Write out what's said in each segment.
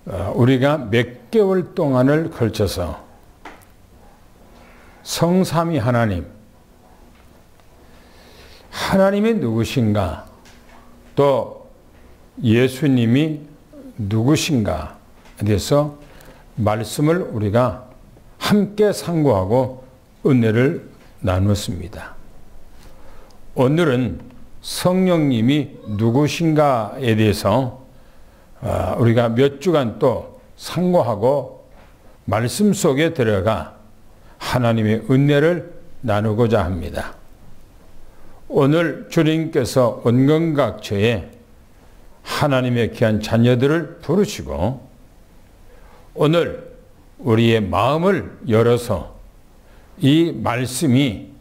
우리가 몇 개월 동안을 걸쳐서 성삼위 하나님이 누구신가, 또 예수님이 누구신가에 대해서 말씀을 우리가 함께 상고하고 은혜를 나눴습니다. 오늘은 성령님이 누구신가에 대해서 우리가 몇 주간 또 상고하고 말씀 속에 들어가 하나님의 은혜를 나누고자 합니다. 오늘 주님께서 온건각처에 하나님의 귀한 자녀들을 부르시고 오늘 우리의 마음을 열어서 이 말씀이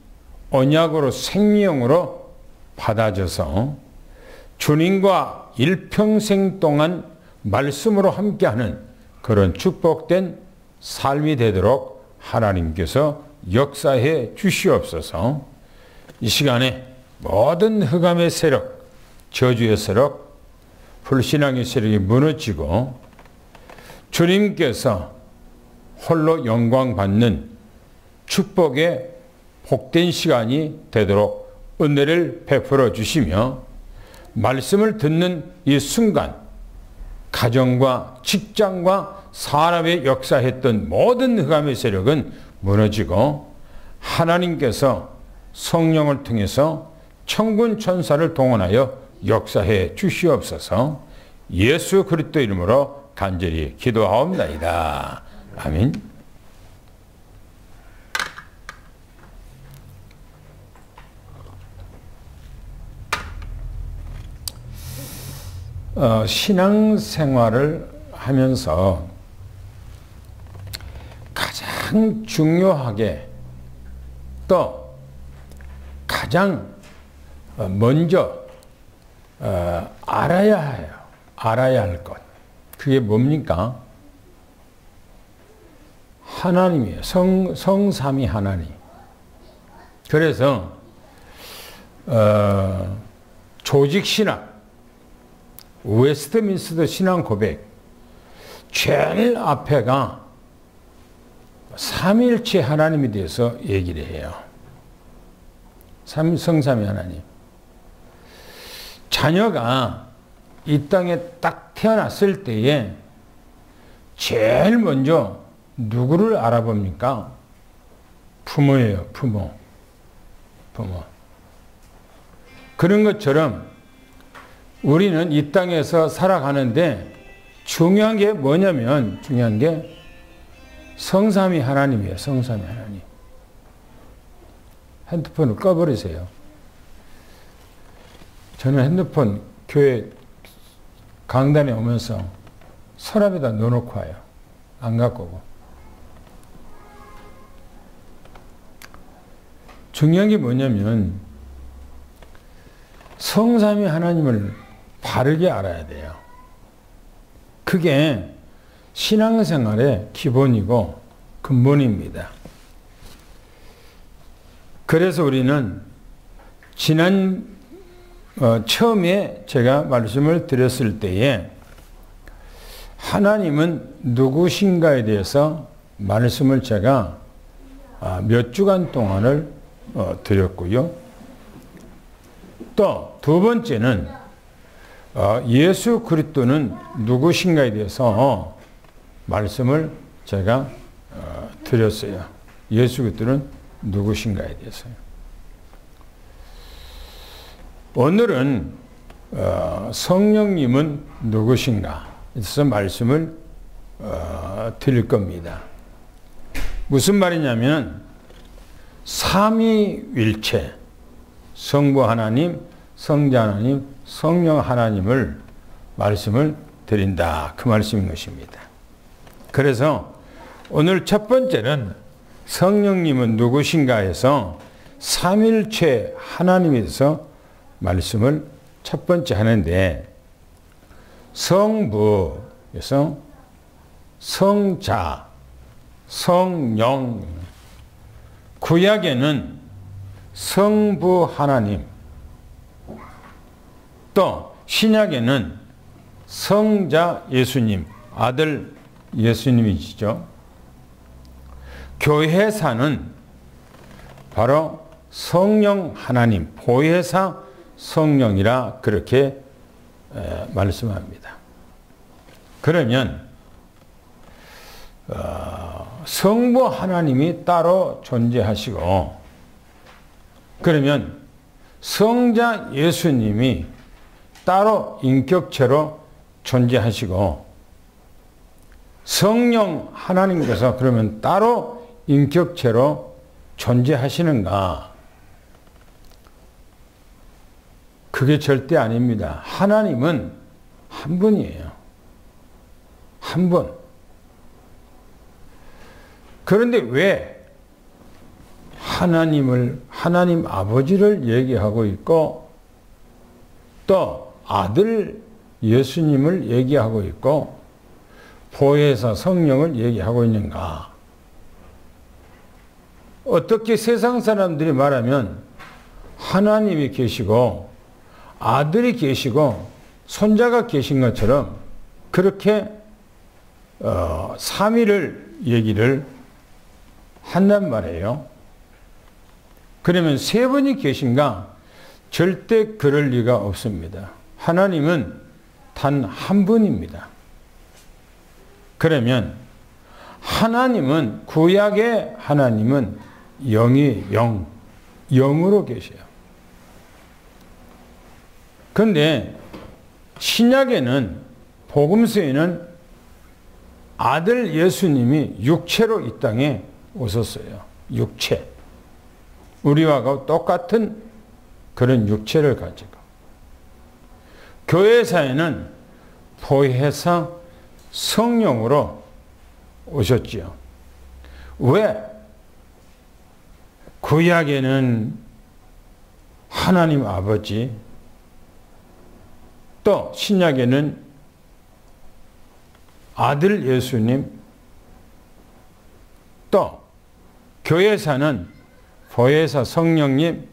언약으로 생명으로 받아져서 주님과 일평생 동안 말씀으로 함께하는 그런 축복된 삶이 되도록 하나님께서 역사해 주시옵소서. 이 시간에 모든 흑암의 세력, 저주의 세력, 불신앙의 세력이 무너지고 주님께서 홀로 영광 받는 축복의 복된 시간이 되도록 은혜를 베풀어 주시며 말씀을 듣는 이 순간 가정과 직장과 사람의 역사했던 모든 흑암의 세력은 무너지고 하나님께서 성령을 통해서 천군 천사를 동원하여 역사해 주시옵소서. 예수 그리스도 이름으로 간절히 기도하옵나이다. 아멘. 신앙생활을 하면서 가장 중요하게 또 가장 먼저 알아야 해요. 알아야 할 것. 그게 뭡니까? 하나님이에요. 성삼위 하나님. 그래서 조직신학, 웨스트민스터 신앙 고백 제일 앞에가 삼일체 하나님에 대해서 얘기를 해요. 성삼위 하나님. 자녀가 이 땅에 딱 태어났을 때에 제일 먼저 누구를 알아봅니까? 부모예요. 부모. 그런 것처럼 우리는 이 땅에서 살아가는데 중요한 게 뭐냐면 중요한 게 성삼위 하나님이에요. 성삼위 하나님. 핸드폰을 꺼버리세요. 저는 핸드폰 교회 강단에 오면서 서랍에다 넣어놓고 와요. 안 갖고 오고. 중요한 게 뭐냐면 성삼위 하나님을 바르게 알아야 돼요. 그게 신앙생활의 기본이고 근본입니다. 그래서 우리는 지난 처음에 제가 말씀을 드렸을 때에 하나님은 누구신가에 대해서 말씀을 제가 몇 주간 동안을 드렸고요. 또 두 번째는 예수 그리스도는 누구신가에 대해서 말씀을 제가 드렸어요. 예수 그리스도는 누구신가에 대해서요. 오늘은 성령님은 누구신가 에서 말씀을 드릴 겁니다. 무슨 말이냐면 삼위일체, 성부 하나님, 성자 하나님, 성령 하나님을 말씀을 드린다. 그 말씀인 것입니다. 그래서 오늘 첫 번째는 성령님은 누구신가 해서 삼일체 하나님에 대해서 말씀을 첫 번째 하는데 성부에서 성자, 성령, 구약에는 성부 하나님, 또 신약에는 성자 예수님 아들 예수님이시죠. 교회사는 바로 성령 하나님, 보혜사 성령이라 그렇게 말씀합니다. 그러면 성부 하나님이 따로 존재하시고, 그러면 성자 예수님이 따로 인격체로 존재하시고, 성령 하나님께서 그러면 따로 인격체로 존재하시는가? 그게 절대 아닙니다. 하나님은 한 분이에요. 한 분. 그런데 왜 하나님 아버지를 얘기하고 있고, 또 아들 예수님을 얘기하고 있고, 보혜사 성령을 얘기하고 있는가? 어떻게 세상 사람들이 말하면 하나님이 계시고 아들이 계시고 손자가 계신 것처럼 그렇게 삼위를 얘기를 한단 말이에요. 그러면 세 분이 계신가? 절대 그럴 리가 없습니다. 하나님은 단 한 분입니다. 그러면 하나님은, 구약의 하나님은 영으로 계셔요. 그런데 신약에는, 복음서에는 아들 예수님이 육체로 이 땅에 오셨어요. 육체. 우리와 똑같은 그런 육체를 가지고. 교회사에는 보혜사 성령으로 오셨지요. 왜? 구약에는 하나님 아버지, 또 신약에는 아들 예수님, 또 교회사는 보혜사 성령님,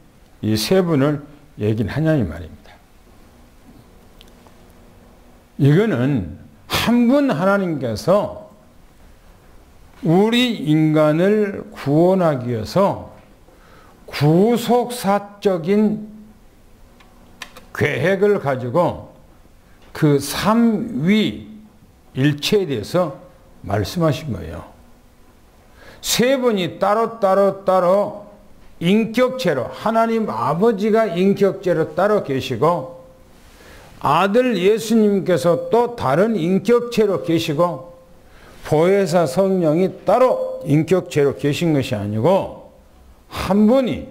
이 세 분을 얘기하냐는 말입니다. 이거는 한 분 하나님께서 우리 인간을 구원하기 위해서 구속사적인 계획을 가지고 그 삼위일체에 대해서 말씀하신 거예요. 세 분이 따로 인격체로, 하나님 아버지가 인격체로 따로 계시고, 아들 예수님께서 또 다른 인격체로 계시고, 보혜사 성령이 따로 인격체로 계신 것이 아니고 한 분이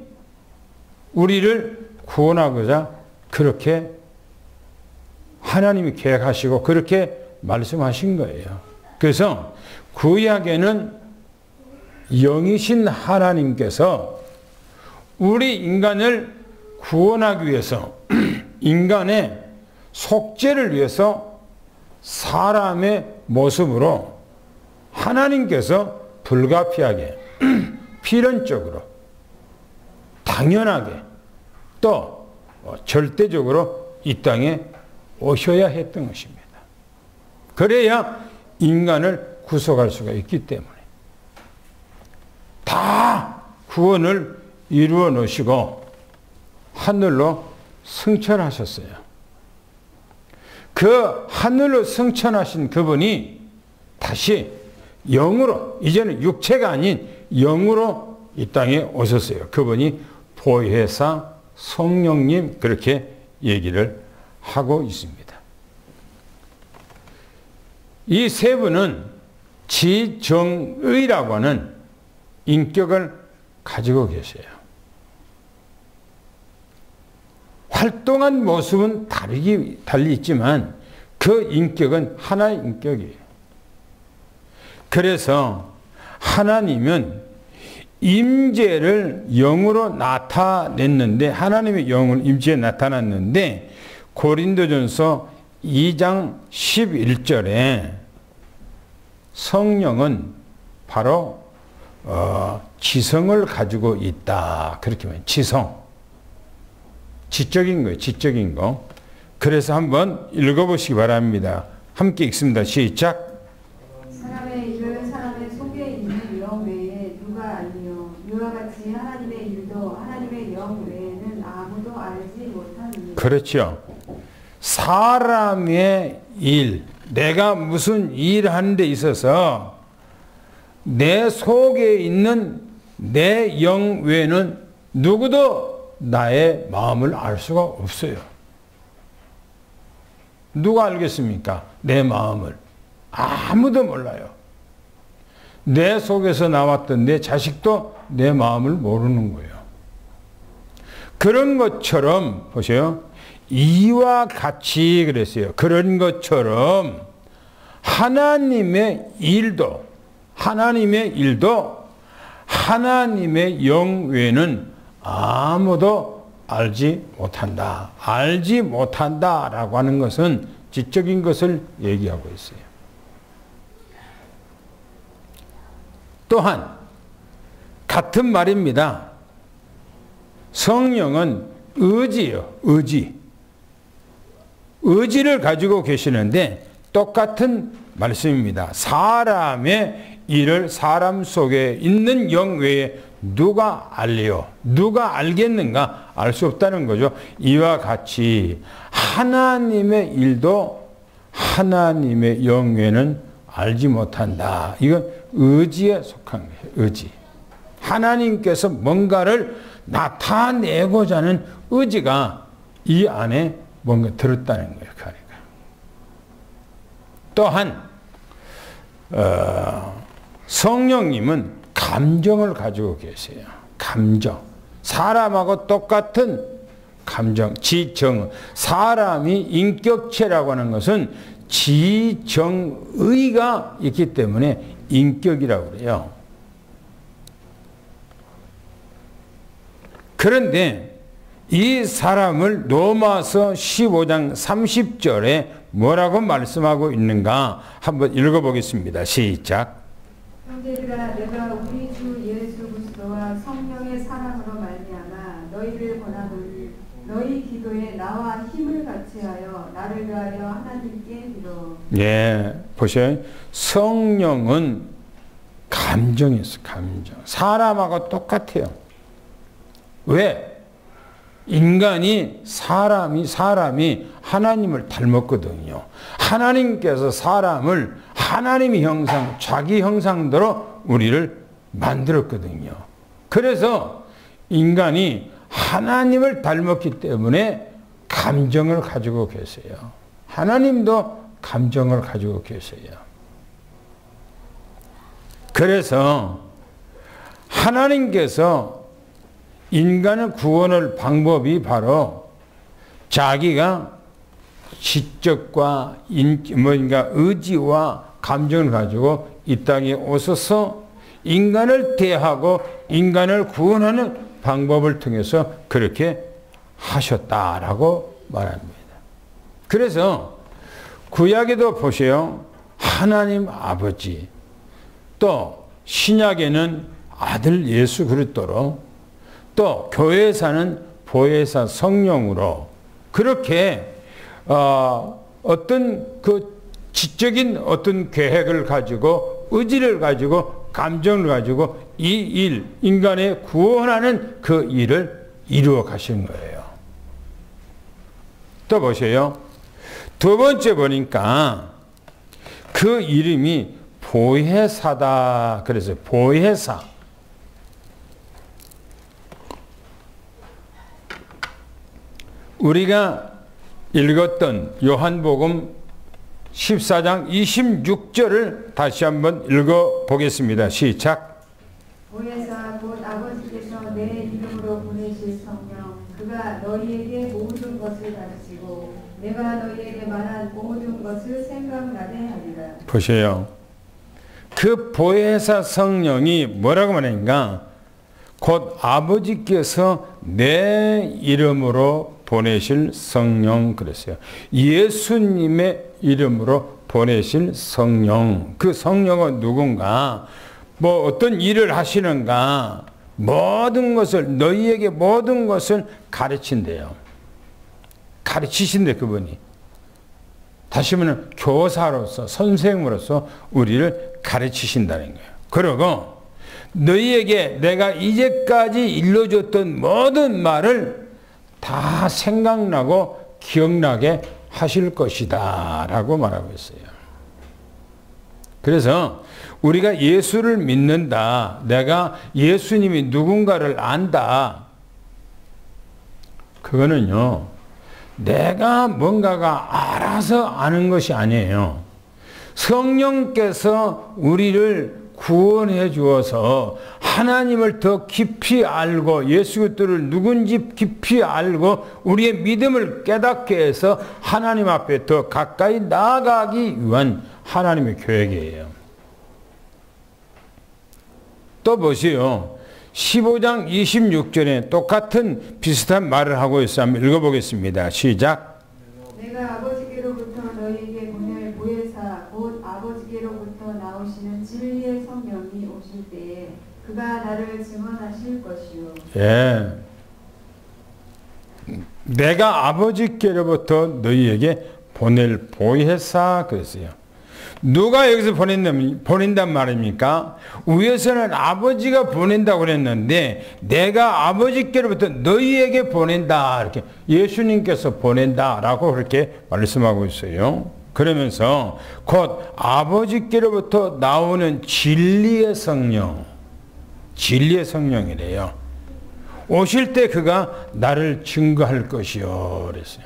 우리를 구원하고자 그렇게 하나님이 계획하시고 그렇게 말씀하신 거예요. 그래서 구약에는 영이신 하나님께서 우리 인간을 구원하기 위해서 인간의 속죄를 위해서 사람의 모습으로 하나님께서 불가피하게 필연적으로 당연하게 또 절대적으로 이 땅에 오셔야 했던 것입니다. 그래야 인간을 구속할 수가 있기 때문에 다 구원을 이루어 놓으시고 하늘로 승천하셨어요. 그 하늘로 승천하신 그분이 다시 영으로, 이제는 육체가 아닌 영으로 이 땅에 오셨어요. 그분이 보혜사 성령님, 그렇게 얘기를 하고 있습니다. 이 세 분은 지정의라고 하는 인격을 가지고 계세요. 활동한 모습은 달리 있지만 그 인격은 하나의 인격이에요. 그래서 하나님은 임재를 영으로 나타냈는데, 하나님의 영을 임재에 나타났는데, 고린도전서 2장 11절에 성령은 바로 지성을 가지고 있다. 그렇게 말해요. 지성. 지적인 거예요. 지적인 거. 그래서 한번 읽어보시기 바랍니다. 함께 읽습니다. 시작. 그렇죠. 사람의 일, 내가 무슨 일을 하는 데 있어서 내 속에 있는 내 영 외에는 누구도 나의 마음을 알 수가 없어요. 누가 알겠습니까? 내 마음을. 아무도 몰라요. 내 속에서 나왔던 내 자식도 내 마음을 모르는 거예요. 그런 것처럼 보세요. 이와 같이 그랬어요. 그런 것처럼 하나님의 일도 하나님의 영 외에는 아무도 알지 못한다. 알지 못한다라고 하는 것은 지적인 것을 얘기하고 있어요. 또한 같은 말입니다. 성령은 의지예요. 의지를 가지고 계시는데 똑같은 말씀입니다. 사람의 일을 사람 속에 있는 영 외에 누가 알리요? 누가 알겠는가? 알 수 없다는 거죠. 이와 같이 하나님의 일도 하나님의 영 외에는 알지 못한다. 이건 의지에 속한 거예요. 의지. 하나님께서 뭔가를 나타내고자 하는 의지가 이 안에 뭔가 들었다는 거예요. 그러니까. 또한 성령님은 감정을 가지고 계세요. 감정. 사람하고 똑같은 감정, 지정. 사람이 인격체라고 하는 것은 지정의가 있기 때문에 인격이라고 그래요. 그런데 이 사람을 로마서 15장 30절에 뭐라고 말씀하고 있는가 한번 읽어보겠습니다. 시작. 형제들아, 내가 우리 주 예수 그리스도와 성령의 사랑으로 말미암아 너희를 권하노니 너희 기도에 나와 힘을 같이하여 나를 위하여 하나님께 빌어. 예, 보세요. 성령은 감정이 있어. 감정. 사람하고 똑같아요. 왜? 사람이 하나님을 닮았거든요. 하나님께서 사람을 하나님의 형상, 자기 형상대로 우리를 만들었거든요. 그래서 인간이 하나님을 닮았기 때문에 감정을 가지고 계세요. 하나님도 감정을 가지고 계세요. 그래서 하나님께서 인간을 구원할 방법이 바로 자기가 지적과 의지와 감정을 가지고 이 땅에 오셔서 인간을 대하고 인간을 구원하는 방법을 통해서 그렇게 하셨다라고 말합니다. 그래서 구약에도 보세요. 하나님 아버지, 또 신약에는 아들 예수 그리스도로, 또 교회사는 보혜사 성령으로 그렇게 어떤 그 지적인 어떤 계획을 가지고 의지를 가지고 감정을 가지고 이 일, 인간의 구원하는 그 일을 이루어 가신 거예요. 또 보세요. 두 번째 보니까 그 이름이 보혜사다. 그래서 보혜사. 우리가 읽었던 요한복음 14장 26절을 다시 한번 읽어보겠습니다. 시작. 보혜사 곧 아버지께서 내 이름으로 보내실 성령, 그가 너희에게 모든 것을 가르치고 내가 너희에게 말한 모든 것을 생각나게 하리라. 보세요. 그 보혜사 성령이 뭐라고 말하는가? 곧 아버지께서 내 이름으로 보내실 성령 그랬어요. 예수님의 이름으로 보내실 성령. 그 성령은 누군가? 뭐 어떤 일을 하시는가? 모든 것을 너희에게 모든 것을 가르친대요. 가르치신대 그분이. 다시 말하면 교사로서 선생으로서 우리를 가르치신다는 거예요. 그리고 너희에게 내가 이제까지 일러줬던 모든 말을 다 생각나고 기억나게 하실 것이다 라고 말하고 있어요. 그래서 우리가 예수를 믿는다, 내가 예수님이 누군가를 안다, 그거는요 내가 뭔가가 알아서 아는 것이 아니에요. 성령께서 우리를 구원해 주어서 하나님을 더 깊이 알고 예수 그리스도를 누군지 깊이 알고 우리의 믿음을 깨닫게 해서 하나님 앞에 더 가까이 나아가기 위한 하나님의 계획이에요. 또 보세요. 15장 26절에 똑같은 비슷한 말을 하고 있어요. 한번 읽어보겠습니다. 시작. 내가 아버지께로부터 너희에게 보낼 보혜사 곧 아버지께로부터 나오시는 진리의 성령이 오실 때에 그가 나를 증언하실 것이요. 예. 내가 아버지께로부터 너희에게 보낼 보혜사 그랬어요. 누가 여기서 보낸단 말입니까? 위에서는 아버지가 보낸다고 그랬는데 내가 아버지께로부터 너희에게 보낸다 이렇게 예수님께서 보낸다라고 그렇게 말씀하고 있어요. 그러면서 곧 아버지께로부터 나오는 진리의 성령, 진리의 성령이래요. 오실 때 그가 나를 증거할 것이요 그랬어요.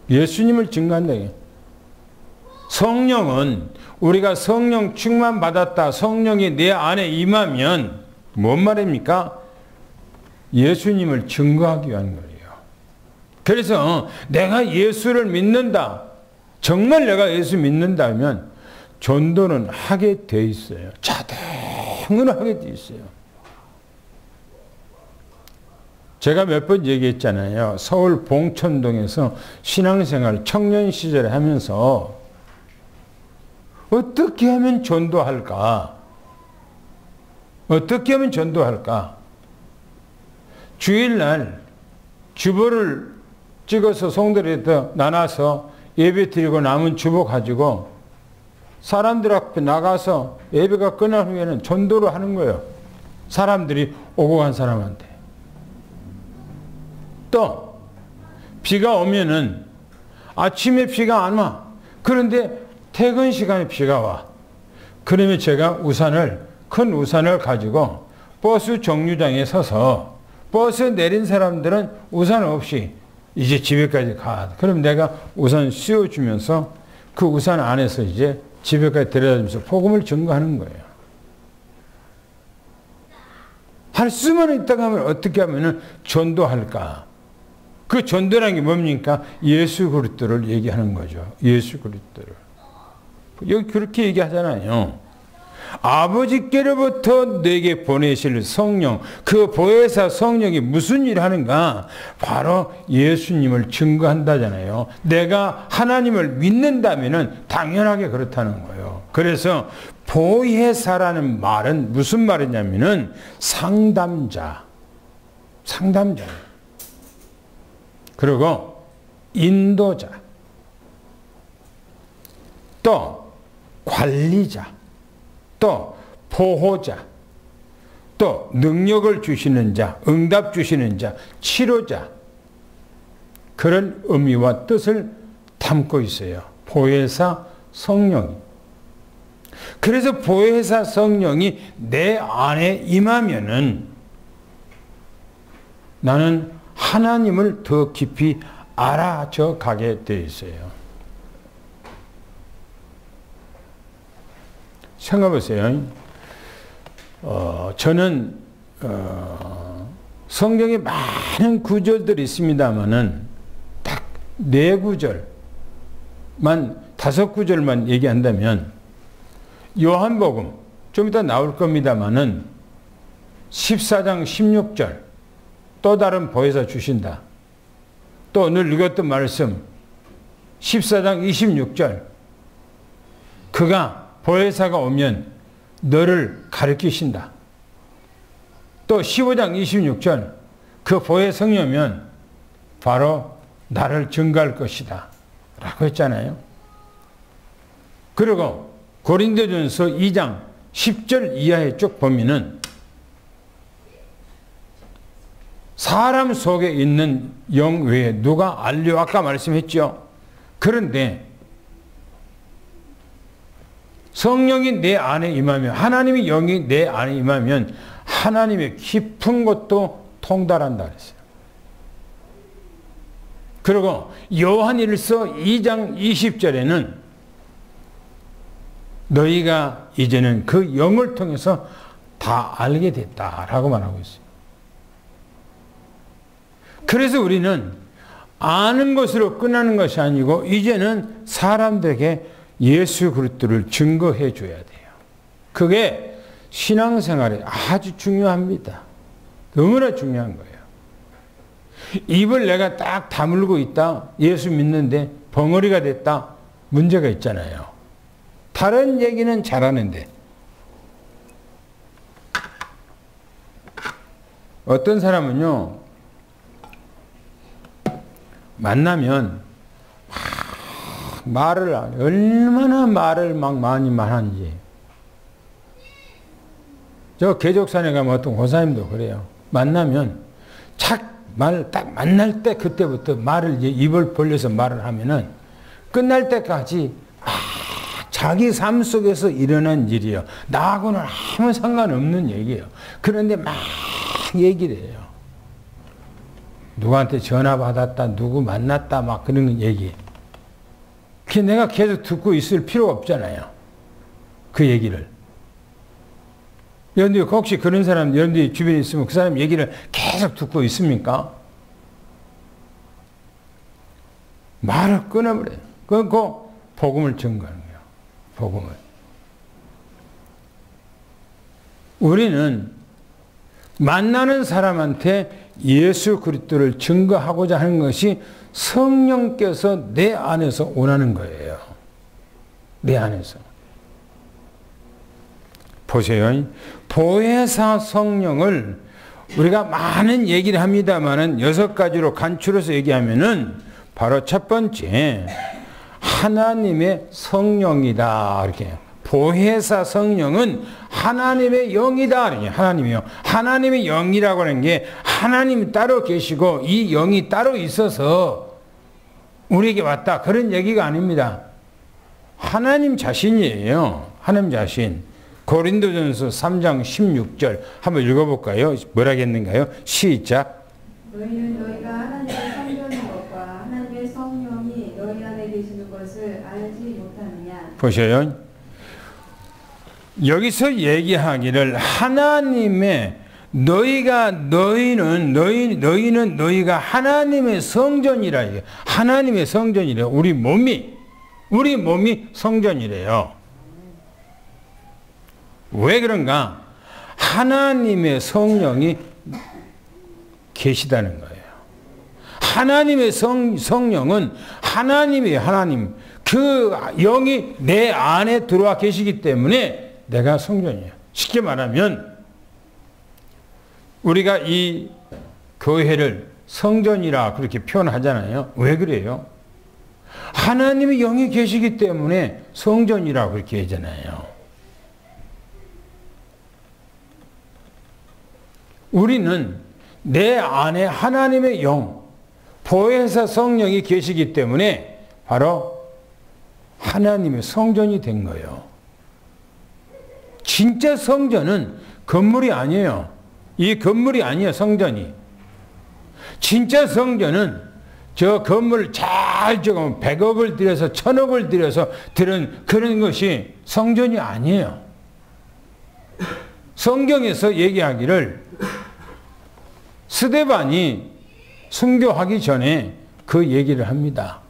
예수님을 증거한다. 성령은 우리가 성령 충만 받았다, 성령이 내 안에 임하면 뭔 말입니까? 예수님을 증거하기 위한 거예요. 그래서 내가 예수를 믿는다, 정말 내가 예수 믿는다면 전도는 하게 돼 있어요. 자동으로 하게 돼 있어요. 제가 몇 번 얘기했잖아요. 서울 봉천동에서 신앙생활 청년 시절에 하면서 어떻게 하면 전도할까? 어떻게 하면 전도할까? 주일날 주보를 찍어서 성도들한테 나눠서 예배 드리고 남은 주보 가지고 사람들 앞에 나가서 예배가 끝난 후에는 전도를 하는 거예요. 사람들이 오고 간 사람한테. 또 비가 오면은 아침에 비가 안 와. 그런데 퇴근 시간에 비가 와. 그러면 제가 큰 우산을 가지고 버스 정류장에 서서 버스 내린 사람들은 우산 없이 이제 집에까지 가. 그럼 내가 우산 씌워주면서 그 우산 안에서 이제 집에까지 데려다주면서 복음을 증거하는 거예요. 할 수만 있다고 하면 어떻게 하면 전도할까? 그 전도라는 게 뭡니까? 예수 그리스도를 얘기하는 거죠. 예수 그리스도를. 여기 그렇게 얘기하잖아요. 아버지께로부터 내게 보내실 성령, 그 보혜사 성령이 무슨 일을 하는가? 바로 예수님을 증거한다잖아요. 내가 하나님을 믿는다면 당연하게 그렇다는 거예요. 그래서 보혜사라는 말은 무슨 말이냐면은 상담자. 그리고 인도자. 또 관리자, 또 보호자, 또 능력을 주시는 자, 응답 주시는 자, 치료자, 그런 의미와 뜻을 담고 있어요. 보혜사 성령이. 그래서 보혜사 성령이 내 안에 임하면은 나는 하나님을 더 깊이 알아져 가게 돼 있어요. 생각해보세요. 저는 성경에 많은 구절들이 있습니다만은 딱 4구절만 5구절만 얘기한다면 요한복음 좀 이따 나올 겁니다만은 14장 16절 또 다른 보혜사 주신다. 또 오늘 읽었던 말씀 14장 26절 그가 보혜사가 오면 너를 가르치신다. 또 15장 26절 그 보혜사 성령이면 바로 나를 증거할 것이다 라고 했잖아요. 그리고 고린도전서 2장 10절 이하에 쭉 보면은 사람 속에 있는 영 외에 누가 알려? 아까 말씀했죠. 그런데 성령이 내 안에 임하면, 하나님의 영이 내 안에 임하면 하나님의 깊은 것도 통달한다 그랬어요. 그리고 요한일서 2장 20절에는 너희가 이제는 그 영을 통해서 다 알게 됐다라고 말하고 있어요. 그래서 우리는 아는 것으로 끝나는 것이 아니고 이제는 사람들에게 예수 그리스도를 증거해 줘야 돼요. 그게 신앙생활에 아주 중요합니다. 너무나 중요한 거예요. 입을 내가 딱 다물고 있다. 예수 믿는데 벙어리가 됐다. 문제가 있잖아요. 다른 얘기는 잘하는데 어떤 사람은요, 만나면 얼마나 말을 막 많이 하는지. 저 개족산에 가면 어떤 고사님도 그래요. 만나면 딱 만날 때 그때부터 말을 이제 입을 벌려서 말을 하면은 끝날 때까지 자기 삶 속에서 일어난 일이요. 나하고는 아무 상관없는 얘기예요. 그런데 막 얘기를 해요. 누구한테 전화 받았다, 누구 만났다, 막 그런 얘기. 그 내가 계속 듣고 있을 필요가 없잖아요. 그 얘기를. 여러분들 혹시 그런 사람 여러분들이 주변에 있으면 그 사람 얘기를 계속 듣고 있습니까? 말을 끊어버려요. 끊고 복음을 증거하는 거예요. 복음을. 우리는 만나는 사람한테 예수 그리스도를 증거하고자 하는 것이 성령께서 내 안에서 원하는 거예요. 내 안에서. 보세요. 보혜사 성령을 우리가 많은 얘기를 합니다만은 6가지로 간추려서 얘기하면은 바로 첫 번째, 하나님의 성령이다. 이렇게. 보혜사 성령은 하나님의 영이다. 이렇게. 하나님의 영. 하나님의 영이라고 하는 게 하나님이 따로 계시고 이 영이 따로 있어서 우리에게 왔다. 그런 얘기가 아닙니다. 하나님 자신이에요. 하나님 자신. 고린도전서 3장 16절 한번 읽어볼까요? 뭐라겠는가요? 시작. 너희는 너희가 하나님의 성령인 것과 하나님의 성령이 너희 안에 계시는 것을 알지 못하느냐. 보셔요. 여기서 얘기하기를 하나님의 너희는 너희가 하나님의 성전이라 이게 하나님의 성전이래요. 우리 몸이 성전이래요. 왜 그런가? 하나님의 성령이 계시다는 거예요. 하나님의 성령은 하나님이에요. 하나님. 그 영이 내 안에 들어와 계시기 때문에 내가 성전이에요. 쉽게 말하면 우리가 이 교회를 성전이라 그렇게 표현하잖아요. 왜 그래요? 하나님의 영이 계시기 때문에 성전이라 그렇게 하잖아요. 우리는 내 안에 하나님의 영, 보혜사 성령이 계시기 때문에 바로 하나님의 성전이 된 거예요. 진짜 성전은 건물이 아니에요. 이 건물이 아니에요, 성전이. 진짜 성전은 저 건물을 잘 지으면 100억을 들여서 1000억을 들여서 들은 그런 것이 성전이 아니에요. 성경에서 얘기하기를 스데반이 순교하기 전에 그 얘기를 합니다.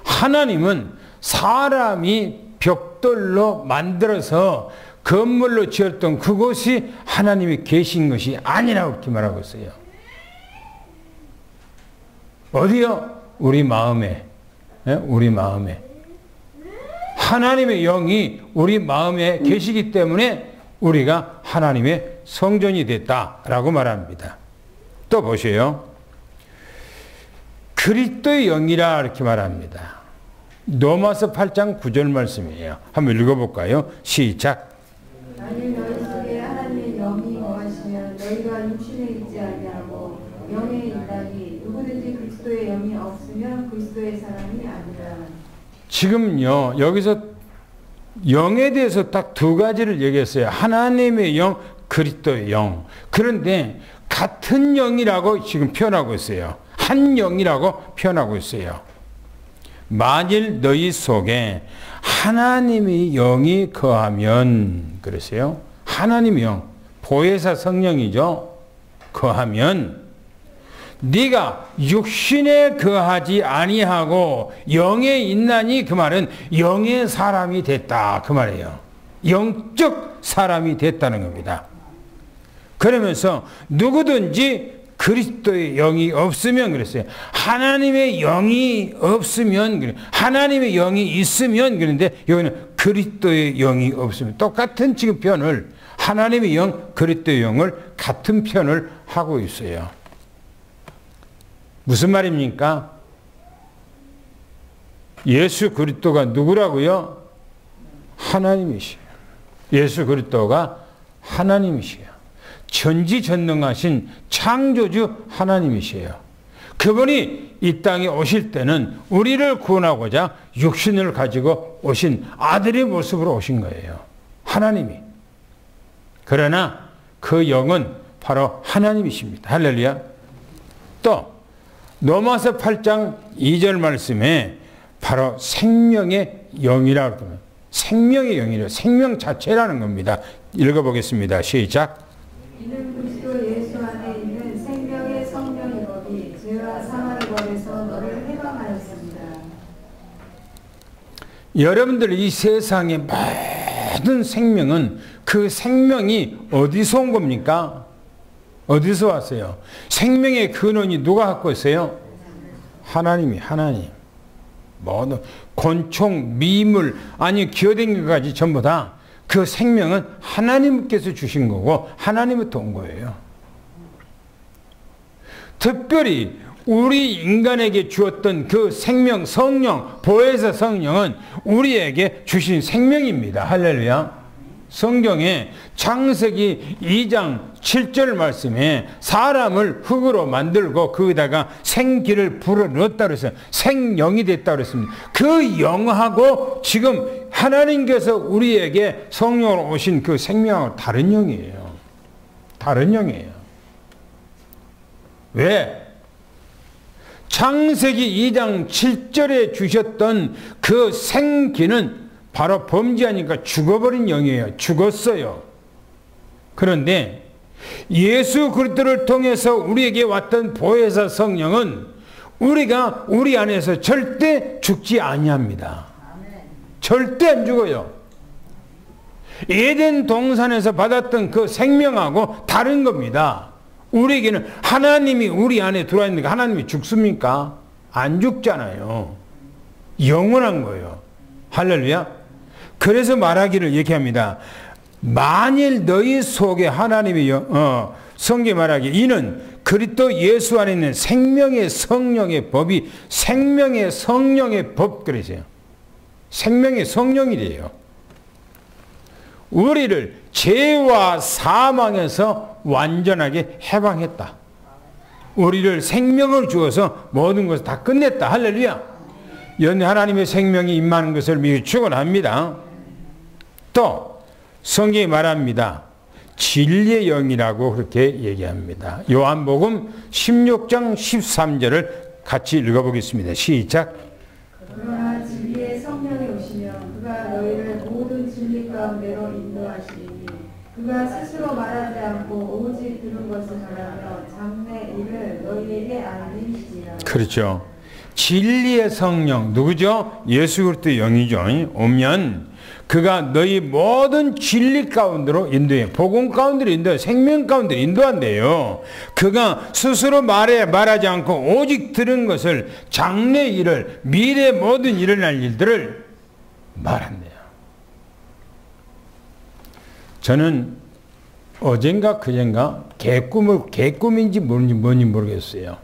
하나님은 사람이 벽돌로 만들어서 건물로 지었던 그곳이 하나님이 계신 것이 아니라고 그렇게 말하고 있어요. 어디요? 우리 마음에. 우리 마음에. 하나님의 영이 우리 마음에 계시기 때문에 우리가 하나님의 성전이 됐다라고 말합니다. 또 보세요. 그리스도의 영이라 이렇게 말합니다. 로마서 8장 9절 말씀이에요. 한번 읽어볼까요? 시작. 만일 너희 속에 하나님의 영이 거하시면 너희가 육신에 있지 지금요, 여기서 영에 대해서 딱 두 가지를 얘기했어요. 하나님의 영, 그리스도의 영. 그런데 같은 영이라고 지금 표현하고 있어요. 한 영이라고 표현하고 있어요. 만일 너희 속에 하나님의 영이 거하면, 그랬어요. 하나님의 영, 보혜사 성령이죠. 거하면 네가 육신에 거하지 아니하고 영에 있나니, 그 말은 영의 사람이 됐다, 그 말이에요. 영적 사람이 됐다는 겁니다. 그러면서 누구든지 그리스도의 영이 없으면, 그랬어요. 하나님의 영이 없으면, 하나님의 영이 있으면, 그런데 여기는 그리스도의 영이 없으면, 똑같은 지금 표현을, 하나님의 영, 그리스도의 영을 같은 표현을 하고 있어요. 무슨 말입니까? 예수 그리스도가 누구라고요? 하나님이시에요. 예수 그리스도가 하나님이시에요. 전지전능하신 창조주 하나님이시에요. 그분이 이 땅에 오실 때는 우리를 구원하고자 육신을 가지고 오신 아들의 모습으로 오신 거예요. 하나님이. 그러나 그 영은 바로 하나님이십니다. 할렐루야. 또 로마서 8장 2절 말씀에 바로 생명의 영이라고 합니다. 생명의 영이래요. 생명 자체라는 겁니다. 읽어보겠습니다. 시작. 이는 그리스도 예수 안에 있는 생명의 성령의 법이 죄와 사망의 법에서 너를 해방하였습니다. 여러분들 이 세상의 모든 생명은 그 생명이 어디서 온 겁니까? 어디서 왔어요? 생명의 근원이 누가 갖고 있어요? 하나님이, 하나님. 모든 곤충, 미물, 아니 기어다니는 것까지 전부 다 그 생명은 하나님께서 주신 거고 하나님부터 온 거예요. 특별히 우리 인간에게 주었던 그 생명, 성령, 보혜사 성령은 우리에게 주신 생명입니다. 할렐루야. 성경에 창세기 2장 7절 말씀에 사람을 흙으로 만들고 거기다가 생기를 불어넣었다 그랬어요. 생영이 됐다 그랬습니다. 그 영하고 지금 하나님께서 우리에게 성령으로 오신 그 생명하고 다른 영이에요. 다른 영이에요. 왜? 창세기 2장 7절에 주셨던 그 생기는 바로 범죄하니까 죽어버린 영이에요. 죽었어요. 그런데 예수 그리스도를 통해서 우리에게 왔던 보혜사 성령은 우리가 우리 안에서 절대 죽지 아니합니다. 절대 안 죽어요. 에덴 동산에서 받았던 그 생명하고 다른 겁니다. 우리에게는 하나님이 우리 안에 들어와 있는데 하나님이 죽습니까? 안 죽잖아요. 영원한 거예요. 할렐루야. 그래서 말하기를 얘기합니다. 만일 너희 속에 하나님의 성경 말하기 이는 그리스도 예수 안에 있는 생명의 성령의 법이 생명의 성령의 법 그러세요. 생명의 성령이래요. 우리를 죄와 사망에서 완전하게 해방했다. 우리를 생명을 주어서 모든 것을 다 끝냈다. 할렐루야. 하나님의 생명이 임하는 것을 미리 축원합니다. 또 성경이 말합니다. 진리의 영이라고 그렇게 얘기합니다. 요한복음 16장 13절을 같이 읽어보겠습니다. 시작. 그러나 진리의 성령이 오시면 그가 너희를 모든 진리 가운데로 인도하시리니 그가 스스로 말하지 않고 오직 들은 것을 말하며 장래 일을 너희에게 알리시리라. 그렇죠. 진리의 성령 누구죠? 예수 그리스도의 영이죠. 오면 그가 너희 모든 진리 가운데로 인도해. 복음 가운데로 인도해. 생명 가운데로 인도한대요. 그가 스스로 말하지 않고 오직 들은 것을 장래 일을 미래 모든 일어날 일들을 말한대요. 저는 어젠가 그젠가 개꿈인지 뭔지 모르겠어요.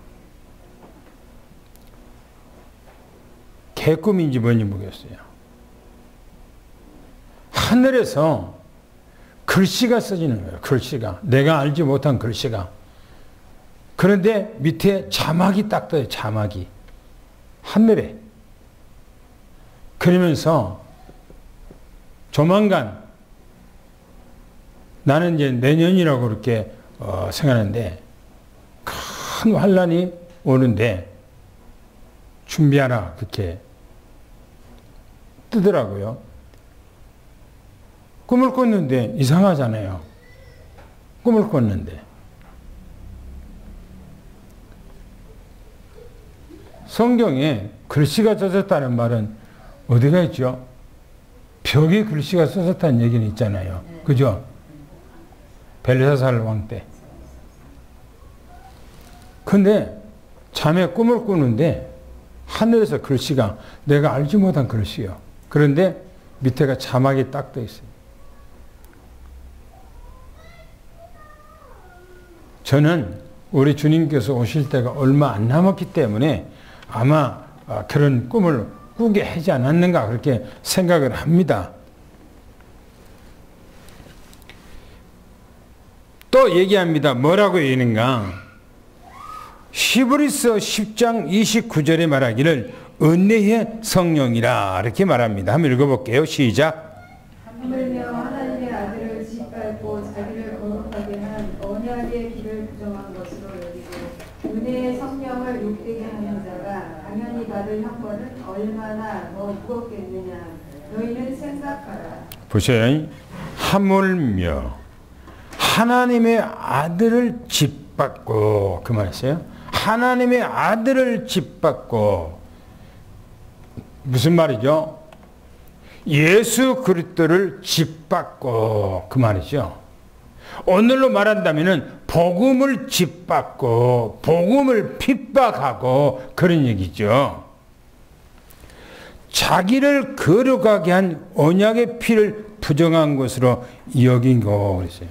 개꿈인지 뭔지 모르겠어요. 하늘에서 글씨가 써지는 거예요. 글씨가. 내가 알지 못한 글씨가. 그런데 밑에 자막이 딱 떠요. 자막이. 하늘에. 그러면서 조만간 나는 이제 내년이라고 그렇게 생각하는데 큰 환란이 오는데 준비하라 그렇게 뜨더라고요. 꿈을 꿨는데 이상하잖아요. 꿈을 꿨는데 성경에 글씨가 써졌다는 말은 어디가 있죠? 벽에 글씨가 써졌다는 얘기는 있잖아요. 그죠? 벨사살 왕 때. 근데 잠에 꿈을 꾸는데 하늘에서 글씨가 내가 알지 못한 글씨요. 그런데 밑에가 자막이 딱 떠 있어요. 저는 우리 주님께서 오실 때가 얼마 안 남았기 때문에 아마 그런 꿈을 꾸게 하지 않았는가 그렇게 생각을 합니다. 또 얘기합니다. 뭐라고 얘기하는가? 히브리서 10장 29절에 말하기를 은혜의 성령이라 이렇게 말합니다. 한번 읽어볼게요. 시작. 하물며 하나님의 아들을 짓밟고 자기를 거룩하게 한 언약의 길을 부정한 것으로 여기고 은혜의 성령을 욕되게 하는 자가 당연히 받을 형벌은 얼마나 더 무겁겠느냐. 너희는 생각하라. 보세요. 하물며 하나님의 아들을 짓밟고 그 말이었어요. 하나님의 아들을 짓밟고 무슨 말이죠? 예수 그리스도를 짓밟고 그 말이죠. 오늘로 말한다면은 복음을 짓밟고 복음을 핍박하고 그런 얘기죠. 자기를 거룩하게 한 언약의 피를 부정한 것으로 여긴고 그랬어요.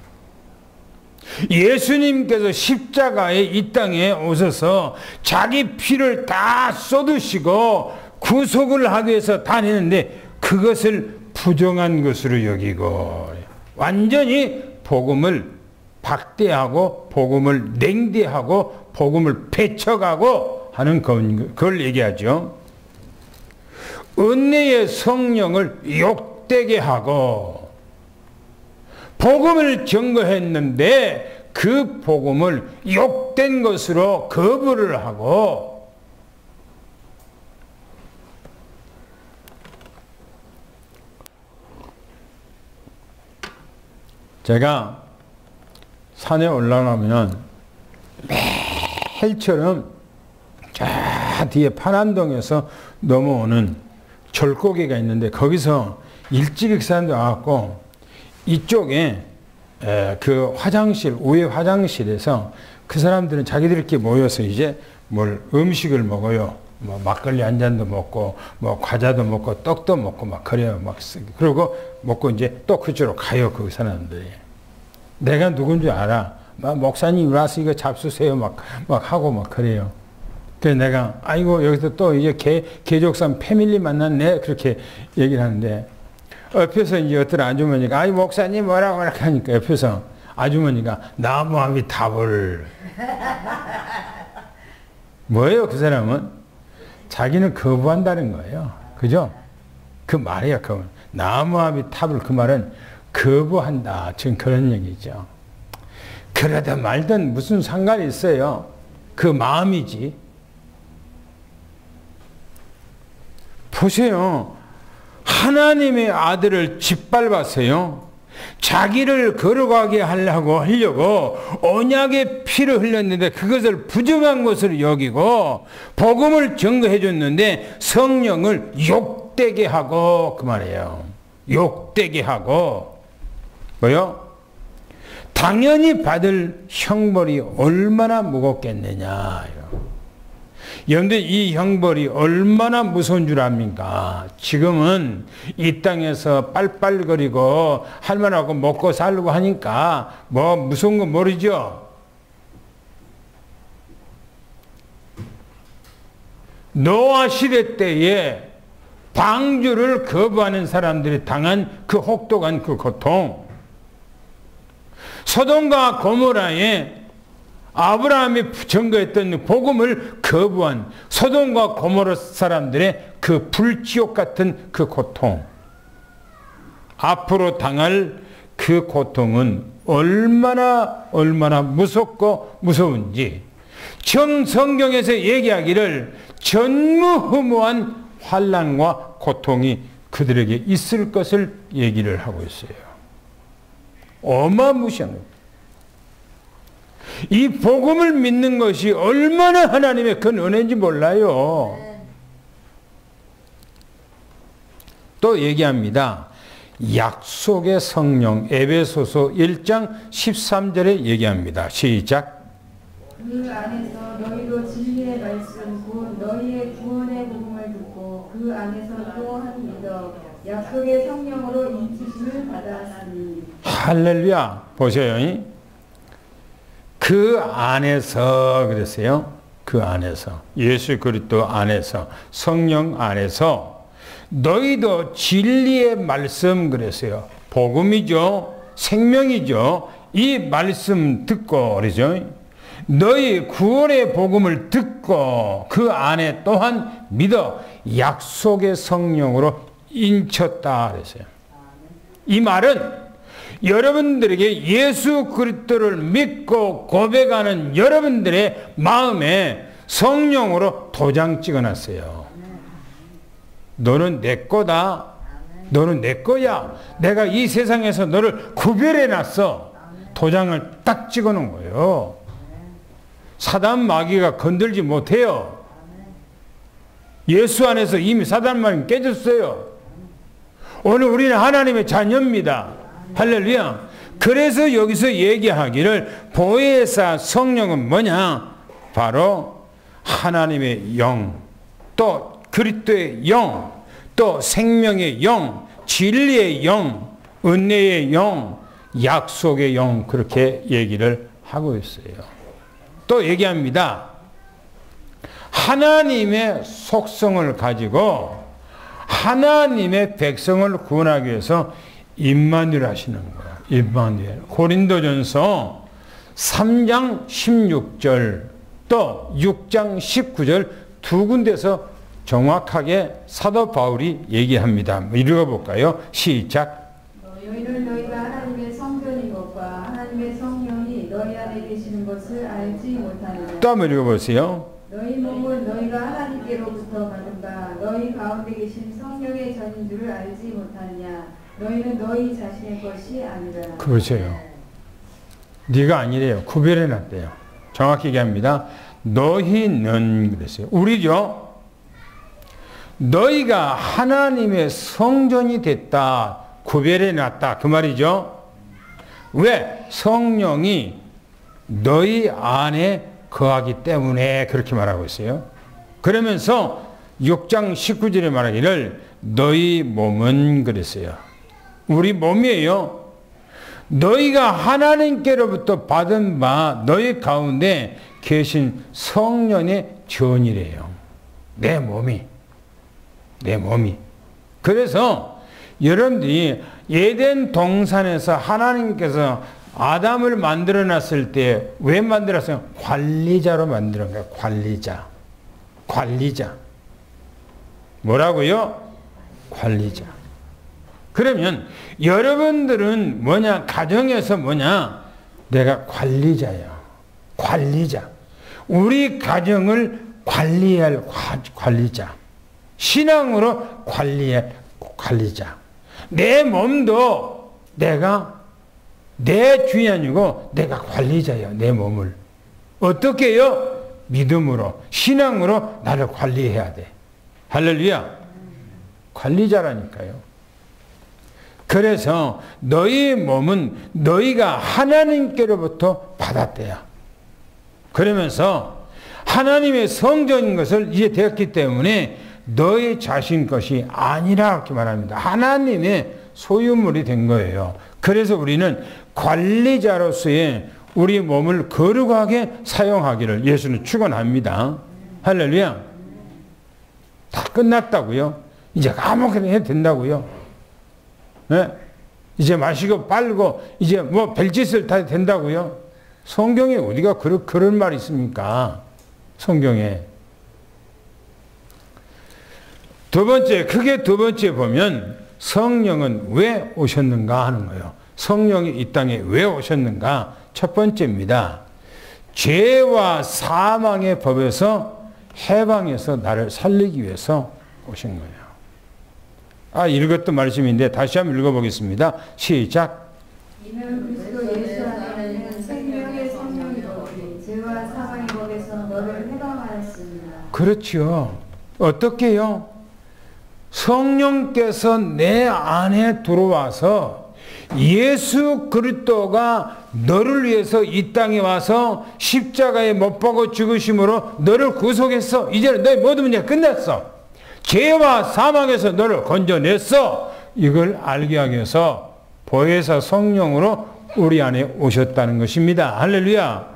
예수님께서 십자가에 이 땅에 오셔서 자기 피를 다 쏟으시고 구속을 하기 위해서 다 했는데 그것을 부정한 것으로 여기고 완전히 복음을 박대하고 복음을 냉대하고 복음을 배척하고 하는 그걸 얘기하죠. 은혜의 성령을 욕되게 하고 복음을 증거했는데 그 복음을 욕된 것으로 거부를 하고 제가 산에 올라가면 매일처럼 저 뒤에 파란동에서 넘어오는 절고기가 있는데 거기서 일찍 사람들 와갖고 이쪽에 그 화장실, 우회 화장실에서 그 사람들은 자기들끼리 모여서 이제 뭘 음식을 먹어요. 뭐 막걸리 한 잔도 먹고, 뭐 과자도 먹고, 떡도 먹고 막 그래요. 막 그리고 먹고 이제 또 그쪽으로 가요. 그 사람들이. 내가 누군지 알아. 막 목사님 와서 이거 잡수세요. 막 하고 막 그래요. 그래서 내가 아이고 여기서 또 이제 개족산 패밀리 만났네 그렇게 얘기를 하는데. 옆에서 이제 어떤 아주머니가 아이 목사님 뭐라고 하니까 옆에서 아주머니가 나무아미 답을 뭐예요 그 사람은? 자기는 거부한다는 거예요. 그죠? 그 말이야. 그 나무아미 탑을 그 말은 거부한다. 지금 그런 얘기죠. 그러든 말든 무슨 상관이 있어요. 그 마음이지. 보세요. 하나님의 아들을 짓밟았어요. 자기를 거룩하게 하려고 언약의 피를 흘렸는데 그것을 부정한 것으로 여기고 복음을 증거해 줬는데 성령을 욕되게 하고 그 말이에요. 욕되게 하고 뭐요? 당연히 받을 형벌이 얼마나 무겁겠느냐. 여러분들 이 형벌이 얼마나 무서운 줄 압니까? 지금은 이 땅에서 빨빨거리고 할만하고 먹고 살고 하니까 뭐 무서운 거 모르죠? 노아 시대 때에 방주를 거부하는 사람들이 당한 그 혹독한 그 고통, 소돔과 고모라에 아브라함이 증거했던 복음을 거부한 소돔과 고모라 사람들의 그 그 불지옥 같은 그 고통, 앞으로 당할 그 고통은 얼마나 무섭고 무서운지 성경에서 얘기하기를 전무후무한 환난과 고통이 그들에게 있을 것을 얘기를 하고 있어요. 어마무시한 겁니다. 이 복음을 믿는 것이 얼마나 하나님의 큰 은혜인지 몰라요. 또 얘기합니다. 약속의 성령, 에베소서 1장 13절에 얘기합니다. 시작. 그 안에서 너희도 진리의 말씀 곧 너희의 구원의 복음을 듣고 그 안에서 또한 믿어 약속의 성령으로 인치심을 받았으니. 할렐루야. 보세요. 그 안에서 그랬어요. 그 안에서 예수 그리스도 안에서 성령 안에서 너희도 진리의 말씀 그랬어요. 복음이죠. 생명이죠. 이 말씀 듣고 그러죠. 너희 구원의 복음을 듣고 그 안에 또한 믿어 약속의 성령으로 인쳤다 그랬어요. 이 말은 여러분들에게 예수 그리스도를 믿고 고백하는 여러분들의 마음에 성령으로 도장 찍어놨어요. 너는 내 거다. 너는 내 거야. 내가 이 세상에서 너를 구별해놨어. 도장을 딱 찍어놓은 거예요. 사단 마귀가 건들지 못해요. 예수 안에서 이미 사단 마귀는 깨졌어요. 오늘 우리는 하나님의 자녀입니다. 할렐루야. 그래서 여기서 얘기하기를 보혜사 성령은 뭐냐? 바로 하나님의 영, 또 그리스도의 영, 또 생명의 영, 진리의 영, 은혜의 영, 약속의 영, 그렇게 얘기를 하고 있어요. 또 얘기합니다. 하나님의 속성을 가지고 하나님의 백성을 구원하기 위해서 임마누엘 하시는 거야. 임마누엘. 고린도전서 3장 16절 또 6장 19절 두 군데서 정확하게 사도 바울이 얘기합니다. 읽어볼까요? 시작. 너희는 너희가 하나님의 성전인 것과 하나님의 성령이 너희 안에 계시는 것을 알지 못하느냐. 또 한번 읽어보세요. 너희 몸은 너희가 하나님께로부터 받은 바 너희 가운데 계신 성령의 전인 줄을 알지 못하느냐. 너희는 너희 자신의 것이 아니라. 그렇죠. 네가 아니래요. 구별해놨대요. 정확히 얘기합니다. 너희는 그랬어요. 우리죠. 너희가 하나님의 성전이 됐다. 구별해놨다. 그 말이죠. 왜? 성령이 너희 안에 거하기 때문에 그렇게 말하고 있어요. 그러면서 6장 19절에 말하기를 너희 몸은 그랬어요. 우리 몸이에요. 너희가 하나님께로부터 받은 바 너희 가운데 계신 성령의 전이래요. 내 몸이. 그래서 여러분들이 에덴 동산에서 하나님께서 아담을 만들어 놨을 때 왜 만들었어요? 관리자로 만드는 거예요. 관리자. 뭐라고요? 관리자. 그러면 여러분들은 뭐냐? 가정에서 뭐냐? 내가 관리자예요. 관리자. 우리 가정을 관리할 관리자. 신앙으로 관리할 관리자. 내 몸도 내가 내 주인이 아니고 내가 관리자예요. 내 몸을. 어떻게 해요? 믿음으로, 신앙으로 나를 관리해야 돼. 할렐루야. 관리자라니까요. 그래서 너희 몸은 너희가 하나님께로부터 받았대요. 그러면서 하나님의 성전인 것을 이제 되었기 때문에 너희 자신 것이 아니라 그렇게 말합니다. 하나님의 소유물이 된 거예요. 그래서 우리는 관리자로서의 우리 몸을 거룩하게 사용하기를 예수는 축원합니다. 할렐루야. 다 끝났다고요. 이제 아무거나 해도 된다고요. 네? 이제 마시고 빨고 이제 뭐 별짓을 다 된다고요. 성경에 어디가 그런 말이 있습니까? 성경에. 두 번째, 크게 두 번째 보면 성령은 왜 오셨는가 하는 거예요. 성령이 이 땅에 왜 오셨는가? 첫 번째입니다. 죄와 사망의 법에서 해방해서 나를 살리기 위해서 오신 거예요. 읽었던 말씀인데 다시 한번 읽어보겠습니다. 시작. 이는 그리스도 예수 안에는 생명의 성령이로니 죄와 사망의 법에서 너를 해방하였습니다. 그렇죠. 어떻게요? 성령께서 내 안에 들어와서 예수 그리스도가 너를 위해서 이 땅에 와서 십자가에 못 박아 죽으심으로 너를 구속했어. 이제는 너의 모든 문제가 끝났어. 죄와 사망에서 너를 건져냈어. 이걸 알게 하기 위해서 보혜사 성령으로 우리 안에 오셨다는 것입니다. 할렐루야.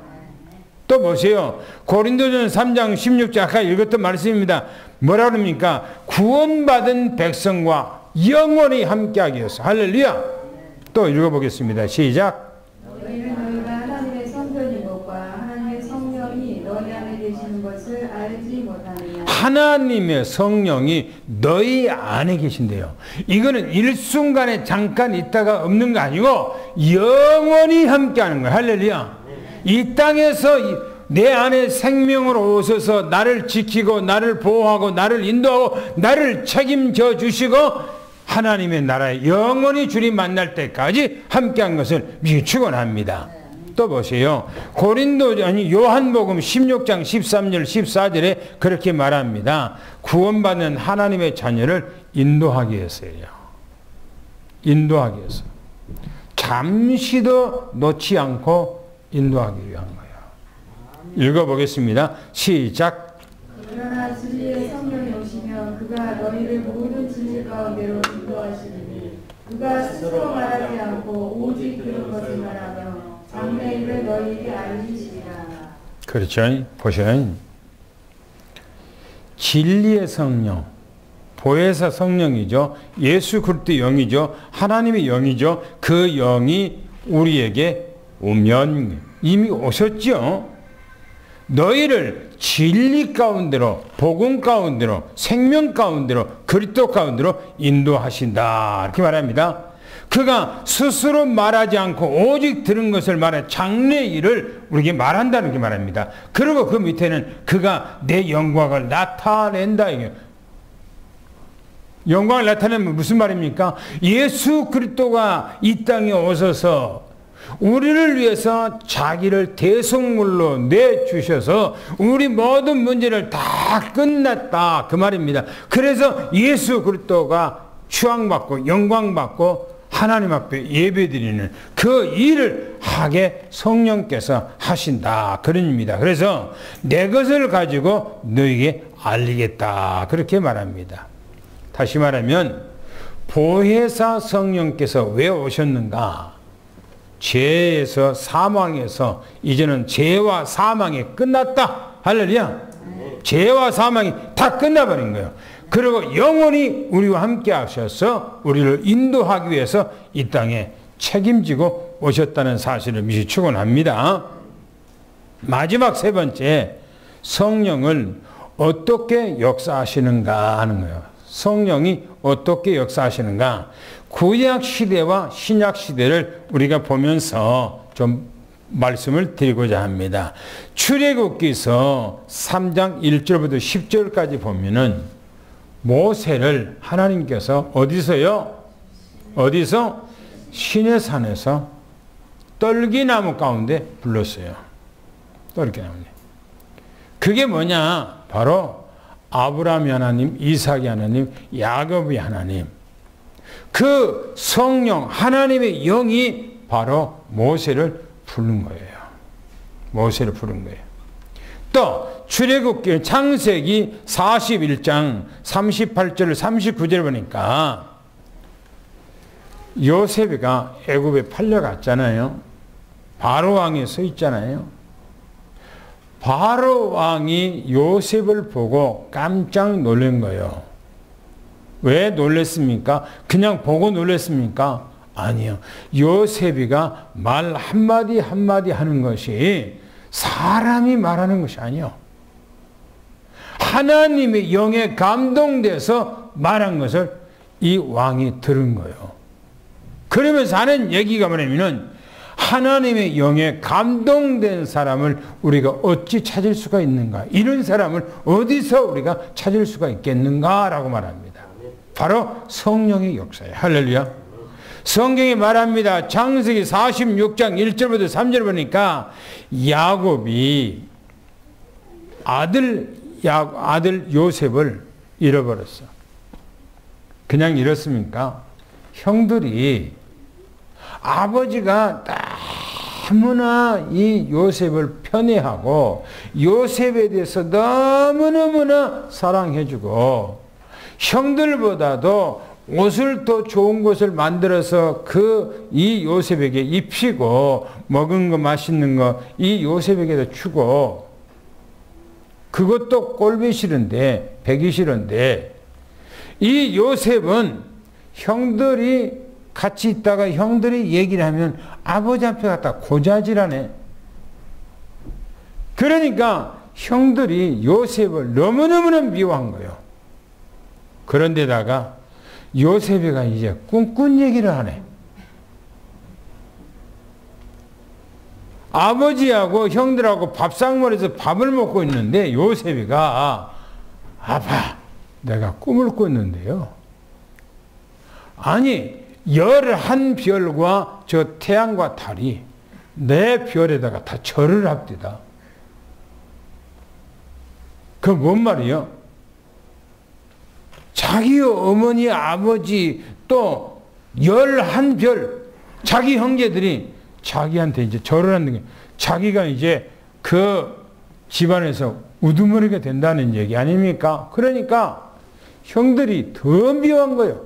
또 보세요. 고린도전서 3장 16절 아까 읽었던 말씀입니다. 뭐라 그럽니까? 구원받은 백성과 영원히 함께하기 위해서. 할렐루야. 또 읽어보겠습니다. 시작. 너희는 너희가 하나님의 성전인 것과 하나님의 성령이 너희 안에 계시는 것을 알지 못하느냐. 하나님의 성령이 너희 안에 계신대요. 이거는 일순간에 잠깐 있다가 없는 거 아니고 영원히 함께하는 거예요. 할렐루야. 이 땅에서 내 안에 생명으로 오셔서 나를 지키고 나를 보호하고 나를 인도하고 나를 책임져 주시고 하나님의 나라에 영원히 주님 만날 때까지 함께한 것을 축원합니다. 또 보세요. 요한복음 16장 13절 14절에 그렇게 말합니다. 구원받는 하나님의 자녀를 인도하기 위해서예요. 인도하기 위해서. 잠시도 놓지 않고 인도하기 위한 거예요. 읽어보겠습니다. 시작. 그러나 진리의 성령이 오시면 그가 너희를 모든 진리 가운데로 인도하시리니 그가 스스로 말하지 않고 오직 들은 것을 말하며 장래일을 너희에게 알리시리라. 그렇죠. 보셔요. 진리의 성령, 보혜사 성령이죠. 예수 그리스도의 영이죠. 하나님의 영이죠. 그 영이 우리에게 오면 이미 오셨죠. 너희를 진리 가운데로, 복음 가운데로, 생명 가운데로, 그리스도 가운데로 인도하신다. 이렇게 말합니다. 그가 스스로 말하지 않고 오직 들은 것을 말해 장래 일을 우리에게 말한다는 게 말합니다. 그리고 그 밑에는 그가 내 영광을 나타낸다. 이게 영광을 나타내면 무슨 말입니까? 예수 그리스도가 이 땅에 오셔서 우리를 위해서 자기를 대속물로 내주셔서 우리 모든 문제를 다 끝났다. 그 말입니다. 그래서 예수 그리스도가 추앙받고 영광받고 하나님 앞에 예배드리는 그 일을 하게 성령께서 하신다. 그런 의미입니다. 그래서 내 것을 가지고 너에게 알리겠다. 그렇게 말합니다. 다시 말하면 보혜사 성령께서 왜 오셨는가? 죄에서 사망에서 이제는 죄와 사망이 끝났다. 할렐루야. 죄와 사망이 다 끝나버린 거예요. 그리고 영원히 우리와 함께 하셔서 우리를 인도하기 위해서 이 땅에 책임지고 오셨다는 사실을 미리 축원합니다. 마지막 세 번째, 성령을 어떻게 역사하시는가 하는 거예요. 성령이 어떻게 역사하시는가? 구약 시대와 신약 시대를 우리가 보면서 좀 말씀을 드리고자 합니다. 출애굽기서 3장 1절부터 10절까지 보면은 모세를 하나님께서 어디서요? 어디서? 시내산에서 떨기나무 가운데 불렀어요. 떨기나무. 그게 뭐냐? 바로 아브라함의 하나님, 이삭의 하나님, 야곱의 하나님. 그 성령, 하나님의 영이 바로 모세를 부른 거예요. 모세를 부른 거예요. 또 출애굽기 창세기 41장 38절 39절 보니까 요셉이가 애굽에 팔려갔잖아요. 바로 왕에 서 있잖아요. 바로 왕이 요셉을 보고 깜짝 놀란 거예요. 왜 놀랬습니까? 그냥 보고 놀랬습니까? 아니요. 요셉이가 말 한마디 한마디 하는 것이 사람이 말하는 것이 아니요. 하나님의 영에 감동돼서 말한 것을 이 왕이 들은 거예요. 그러면서 하는 얘기가 뭐냐면은 하나님의 영에 감동된 사람을 우리가 어찌 찾을 수가 있는가? 이런 사람을 어디서 우리가 찾을 수가 있겠는가? 라고 말합니다. 바로 성령의 역사예요. 할렐루야. 성경이 말합니다. 창세기 46장 1절부터 3절 보니까 야곱이 아들 요셉을 잃어버렸어. 그냥 잃었습니까? 형들이 아버지가 너무나 이 요셉을 편애하고 요셉에 대해서 너무너무나 사랑해주고 형들보다도 옷을 더 좋은 것을 만들어서 이 요셉에게 입히고 먹은 거 맛있는 거 이 요셉에게도 주고 그것도 꼴보기 싫은데 배기 싫은데 이 요셉은 형들이 같이 있다가 형들이 얘기를 하면 아버지 앞에 갖다 고자질하네. 그러니까 형들이 요셉을 너무너무나 미워한 거예요. 그런데다가 요셉이가 이제 꿈꾼 얘기를 하네. 아버지하고 형들하고 밥상머리에서 밥을 먹고 있는데 요셉이가 아빠 내가 꿈을 꿨는데요. 아니 11별과 저 태양과 달이 내 별에다가 다 절을 합디다. 그 뭔 말이요? 자기 어머니 아버지 또 11별 자기 형제들이 자기한테 이제 절을 하는 게 자기가 이제 그 집안에서 우두머리가 된다는 얘기 아닙니까? 그러니까 형들이 더 미워한 거예요.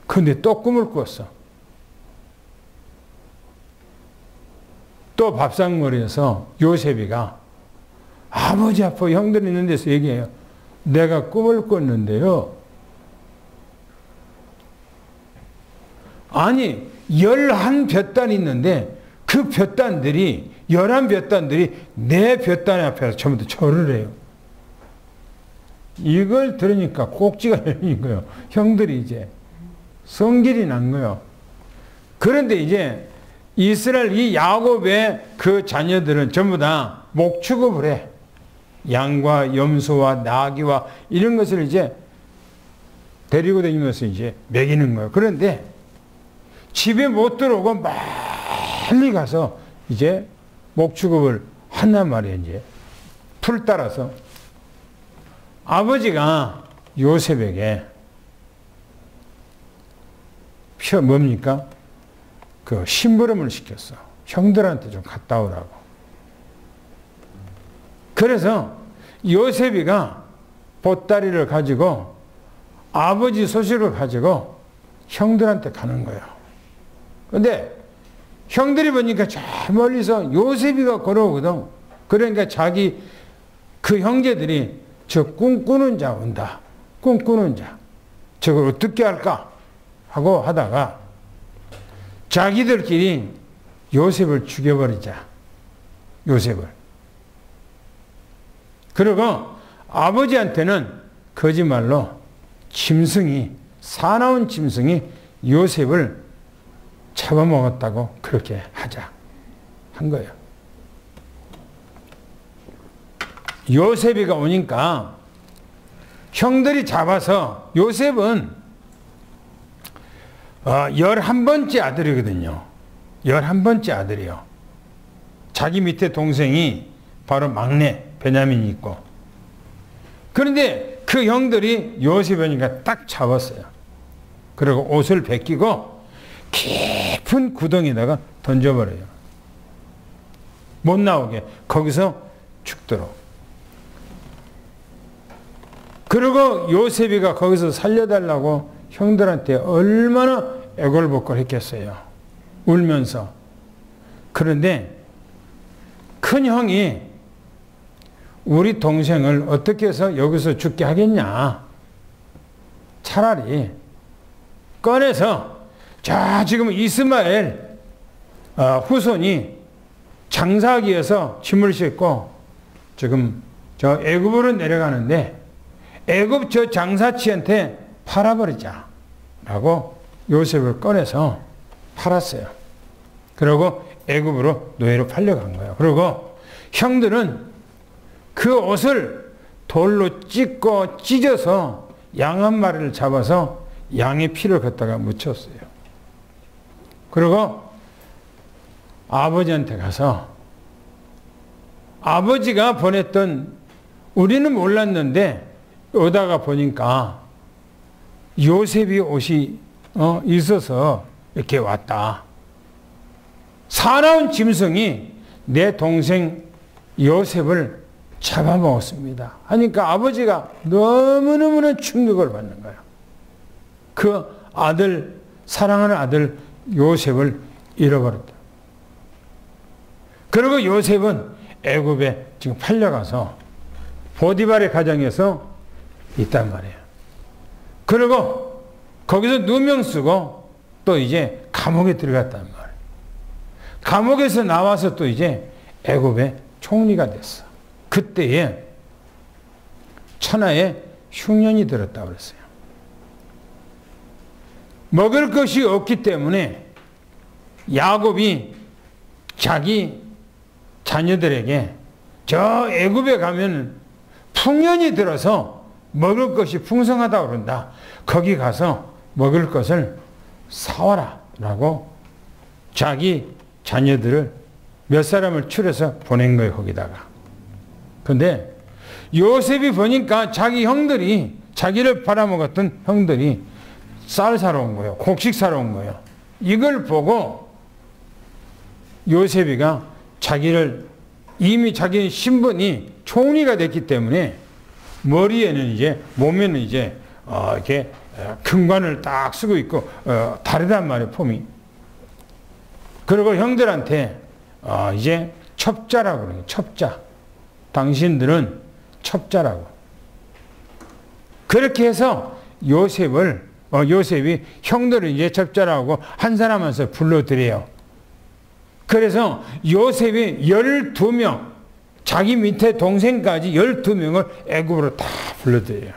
근데 또 꿈을 꿨어. 또 밥상머리에서 요셉이가 아버지 앞에 형들이 있는 데서 얘기해요. 내가 꿈을 꿨는데요. 아니 11볕단이 있는데 그 볕단들이 11볕단들이 내 볕단 앞에서 전부 다 절을 해요. 이걸 들으니까 꼭지가 열린 거예요. 형들이 이제 성질이 난 거예요. 그런데 이제 이스라엘 이 야곱의 그 자녀들은 전부 다 목축업을 해. 양과 염소와 나귀와 이런 것을 이제 데리고 다니면서 이제 먹이는 거예요. 그런데 집에 못 들어오고 멀리 가서 이제 목축업을 한단 말이에요. 이제 풀 따라서 아버지가 요셉에게 뭡니까? 그 심부름을 시켰어. 형들한테 좀 갔다 오라고. 그래서 요셉이가 보따리를 가지고 아버지 소식을 가지고 형들한테 가는 거예요. 근데 형들이 보니까 저 멀리서 요셉이가 걸어오거든. 그러니까 자기 그 형제들이 저 꿈꾸는 자 온다. 꿈꾸는 자. 저걸 어떻게 할까? 하고 하다가 자기들끼리 요셉을 죽여버리자. 요셉을. 그리고 아버지한테는 거짓말로 사나운 짐승이 요셉을 잡아먹었다고 그렇게 하자 한 거예요. 요셉이가 오니까 형들이 잡아서 요셉은 11번째 아들이거든요. 11번째 아들이요. 자기 밑에 동생이 바로 막내 베냐민이 있고. 그런데 그 형들이 요셉이니까 딱 잡았어요. 그리고 옷을 벗기고 깊은 구덩이에다가 던져버려요. 못 나오게 거기서 죽도록. 그리고 요셉이가 거기서 살려달라고 형들한테 얼마나 애걸복걸 했겠어요. 울면서. 그런데 큰 형이 우리 동생을 어떻게 해서 여기서 죽게 하겠냐. 차라리 꺼내서 자 지금 이스마엘 후손이 장사하기에서 짐을 싣고 지금 저 애굽으로 내려가는데 애굽 저 장사치한테 팔아버리자 라고 요셉을 꺼내서 팔았어요. 그리고 애굽으로 노예로 팔려간 거예요. 그리고 형들은 그 옷을 돌로 찢고 찢어서 양 한 마리를 잡아서 양의 피를 갖다가 묻혔어요. 그리고 아버지한테 가서 아버지가 보냈던, 우리는 몰랐는데 오다가 보니까 요셉이 옷이 있어서 이렇게 왔다. 사나운 짐승이 내 동생 요셉을 잡아먹었습니다. 하니까 아버지가 너무너무 충격을 받는 거예요. 그 아들, 사랑하는 아들 요셉을 잃어버렸다. 그리고 요셉은 애굽에 지금 팔려가서 보디발의 가정에서 있단 말이에요. 그리고 거기서 누명 쓰고 또 이제 감옥에 들어갔단 말이에요. 감옥에서 나와서 또 이제 애굽의 총리가 됐어. 그때에 천하에 흉년이 들었다고 그랬어요. 먹을 것이 없기 때문에 야곱이 자기 자녀들에게 저 애굽에 가면 풍년이 들어서 먹을 것이 풍성하다고 그런다. 거기 가서 먹을 것을 사와라 라고 자기 자녀들을 몇 사람을 추려서 보낸 거예요. 거기다가. 근데 요셉이 보니까 자기 형들이, 자기를 팔아먹었던 형들이 쌀 사러 온 거예요. 곡식 사러 온 거예요. 이걸 보고 요셉이가 이미 자기 신분이 총리가 됐기 때문에 머리에는 이제, 몸에는 이제 이렇게 금관을 딱 쓰고 있고 다르단 말이에요. 폼이. 그리고 형들한테 이제 첩자라고 그래요. 첩자. 당신들은 첩자라고. 그렇게 해서 요셉이 형들을 이제 첩자라고 한 사람 한 사람 불러들여요. 그래서 요셉이 12명, 자기 밑에 동생까지 12명을 애굽으로 다 불러들여요.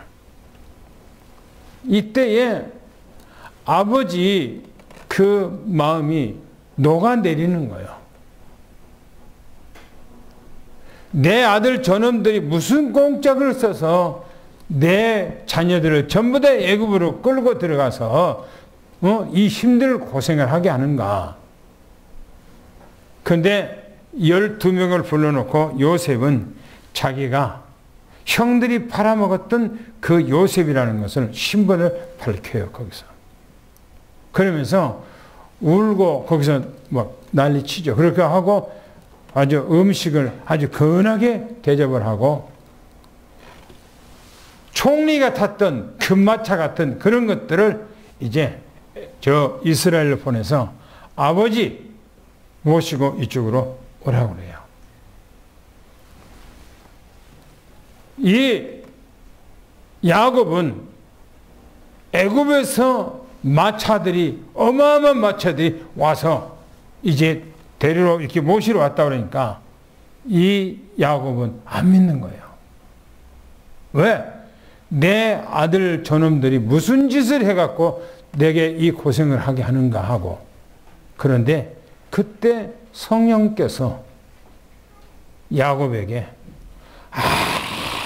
이때에 아버지 그 마음이 녹아내리는 거예요. 내 아들 저놈들이 무슨 공짝을 써서 내 자녀들을 전부 다 애굽으로 끌고 들어가서 이 힘들 고생을 하게 하는가. 근데 12명을 불러놓고 요셉은 자기가 형들이 팔아먹었던 그 요셉이라는 것을 신분을 밝혀요. 거기서. 그러면서 울고 거기서 막 난리치죠. 그렇게 하고 아주 음식을 아주 건하게 대접을 하고 총리가 탔던 금마차 같은 그런 것들을 이제 저 이스라엘로 보내서 아버지 모시고 이쪽으로 오라고 그래요. 이 야곱은 애굽에서 마차들이, 어마어마한 마차들이 와서 이제 데리러 이렇게 모시러 왔다 그러니까 이 야곱은 안 믿는 거예요. 왜? 내 아들 저놈들이 무슨 짓을 해갖고 내게 이 고생을 하게 하는가 하고. 그런데 그때 성령께서 야곱에게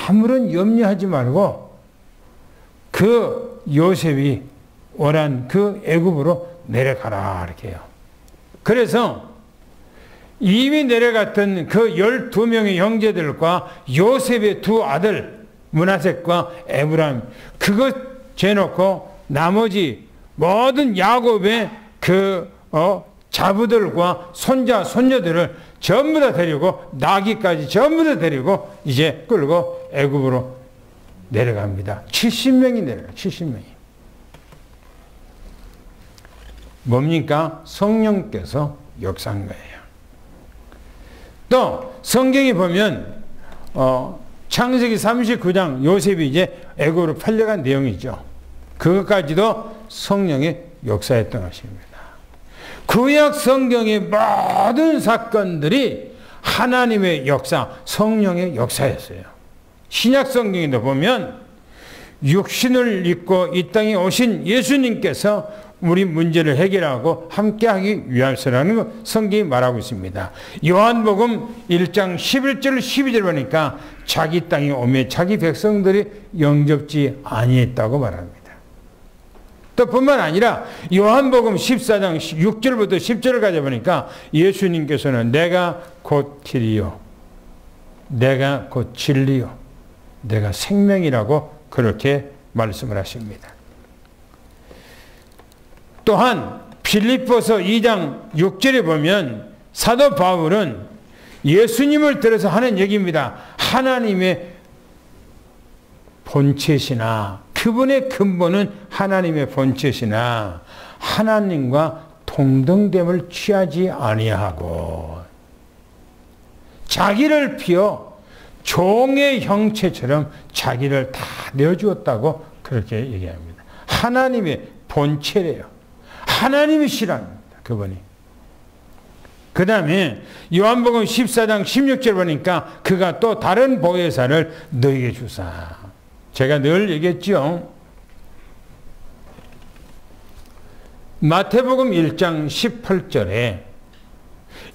아무런 염려하지 말고 그 요셉이 오란 그 애굽으로 내려가라 이렇게 해요. 그래서 이미 내려갔던 그 12명의 형제들과 요셉의 두 아들 므낫셋과 에브라임, 그것 재놓고 나머지 모든 야곱의 그 자부들과 손자 손녀들을 전부 다 데리고, 나귀까지 전부 다 데리고 이제 끌고 애굽으로 내려갑니다. 70명이 내려가요. 70명이. 뭡니까? 성령께서 역사한 거예요. 또 성경에 보면 창세기 39장 요셉이 이제 애굽으로 팔려간 내용이죠. 그것까지도 성령의 역사였던 것입니다. 구약 성경의 모든 사건들이 하나님의 역사, 성령의 역사였어요. 신약 성경에도 보면 육신을 입고 이 땅에 오신 예수님께서 우리 문제를 해결하고 함께하기 위해서라는 거 성경이 말하고 있습니다. 요한복음 1장 11절 12절 보니까 자기 땅에 오며 자기 백성들이 영접지 아니했다고 말합니다. 또 뿐만 아니라 요한복음 14장 6절부터 10절까지 보니까 예수님께서는 내가 곧 길이요, 내가 곧 진리요, 내가 생명이라고 그렇게 말씀을 하십니다. 또한 빌립보서 2장 6절에 보면 사도 바울은 예수님을 들어서 하는 얘기입니다. 하나님의 본체시나 그분의 근본은 하나님의 본체시나 하나님과 동등됨을 취하지 아니하고 자기를 비워 종의 형체처럼 자기를 다 내어주었다고 그렇게 얘기합니다. 하나님의 본체래요. 하나님이시랍니다. 그분이. 그 다음에 요한복음 14장 16절 보니까 그가 또 다른 보혜사를 너에게 주사. 제가 늘 얘기했죠. 마태복음 1장 18절에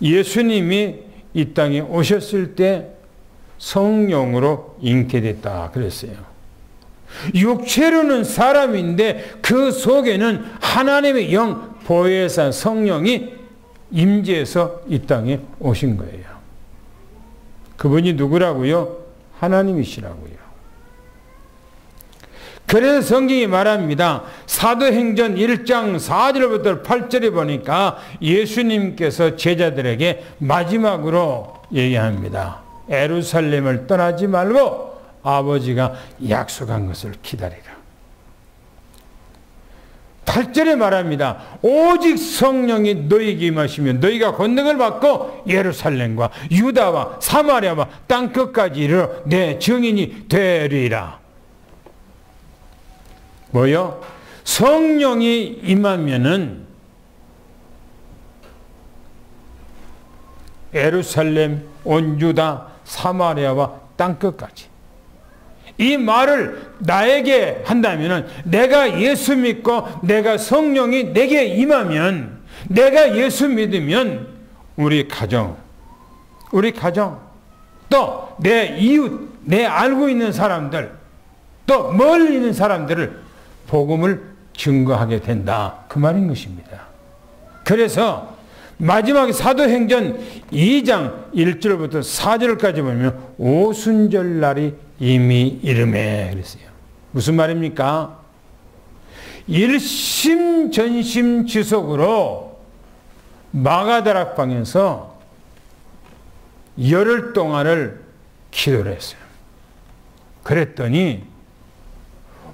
예수님이 이 땅에 오셨을 때 성령으로 잉태됐다 그랬어요. 육체로는 사람인데 그 속에는 하나님의 영 보혜사 성령이 임재해서 이 땅에 오신 거예요. 그분이 누구라고요? 하나님이시라고요. 그래서 성경이 말합니다. 사도행전 1장 4절부터 8절에 보니까 예수님께서 제자들에게 마지막으로 얘기합니다. 예루살렘을 떠나지 말고 아버지가 약속한 것을 기다리라. 8절에 말합니다. 오직 성령이 너희에게 임하시면 너희가 권능을 받고 예루살렘과 유다와 사마리아와 땅끝까지 이르러 내 증인이 되리라. 뭐요? 성령이 임하면은 예루살렘, 온 유다, 사마리아와 땅끝까지. 이 말을 나에게 한다면은 내가 예수 믿고 내가 성령이 내게 임하면 내가 예수 믿으면 우리 가정 또 내 이웃, 내 알고 있는 사람들 또 멀리 있는 사람들을 복음을 증거하게 된다. 그 말인 것입니다. 그래서 마지막에 사도행전 2장 1절부터 4절까지 보면 오순절 날이 이미 이름에 그랬어요. 무슨 말입니까? 일심전심지속으로 마가다락방에서 열흘 동안을 기도를 했어요. 그랬더니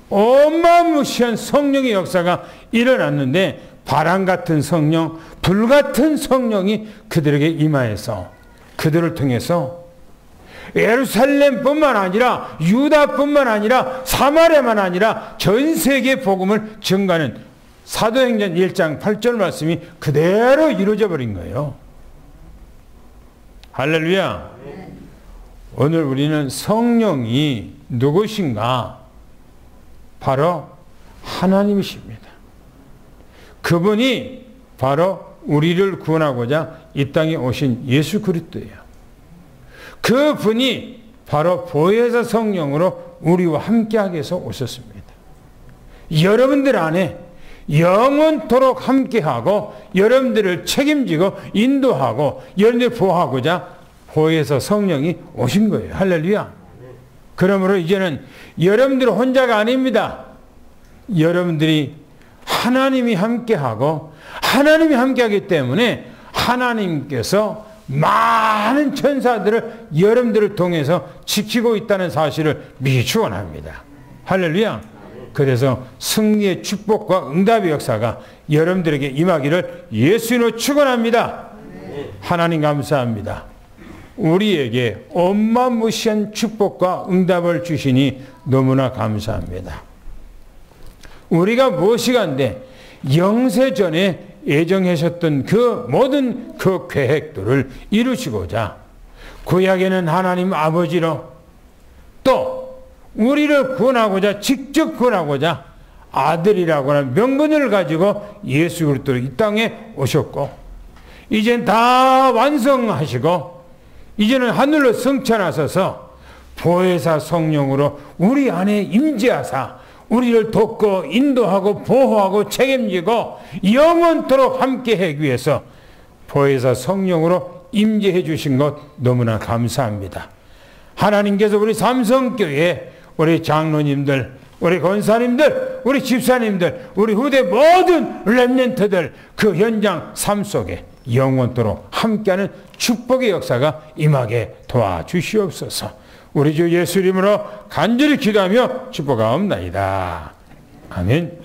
어마무시한 성령의 역사가 일어났는데 바람 같은 성령, 불 같은 성령이 그들에게 임하여서 그들을 통해서 예루살렘뿐만 아니라 유다뿐만 아니라 사마리아만 아니라 전 세계 복음을 증가하는 사도행전 1장 8절 말씀이 그대로 이루어져 버린 거예요. 할렐루야. 오늘 우리는 성령이 누구신가? 바로 하나님이십니다. 그분이 바로 우리를 구원하고자 이 땅에 오신 예수 그리스도예요. 그분이 바로 보혜사 성령으로 우리와 함께하기 위해서 오셨습니다. 여러분들 안에 영원토록 함께하고 여러분들을 책임지고 인도하고 여러분들을 보호하고자 보혜사 성령이 오신 거예요. 할렐루야. 그러므로 이제는 여러분들은 혼자가 아닙니다. 여러분들이 하나님이 함께하고 하나님이 함께하기 때문에 하나님께서 많은 천사들을 여러분들을 통해서 지키고 있다는 사실을 미리 축원합니다. 할렐루야. 그래서 승리의 축복과 응답의 역사가 여러분들에게 임하기를 예수님으로 축원합니다. 하나님 감사합니다. 우리에게 어마무시한 축복과 응답을 주시니 너무나 감사합니다. 우리가 무엇이간데 영세전에 예정하셨던 그 모든 그 계획들을 이루시고자 구약에는 하나님 아버지로 또 우리를 구원하고자, 직접 구원하고자 아들이라고 하는 명분을 가지고 예수 그리스도 이 땅에 오셨고, 이젠 다 완성하시고 이제는 하늘로 승천하셔서 보혜사 성령으로 우리 안에 임재하사 우리를 돕고 인도하고 보호하고 책임지고 영원토록 함께하기 위해서 보혜사 성령으로 임재해 주신 것 너무나 감사합니다. 하나님께서 우리 삼성교회, 우리 장로님들, 우리 권사님들, 우리 집사님들, 우리 후대 모든 렘넌트들 그 현장 삶 속에 영원토록 함께하는 축복의 역사가 임하게 도와주시옵소서. 우리 주 예수 이름으로 간절히 기도하며 축복하옵나이다. 아멘.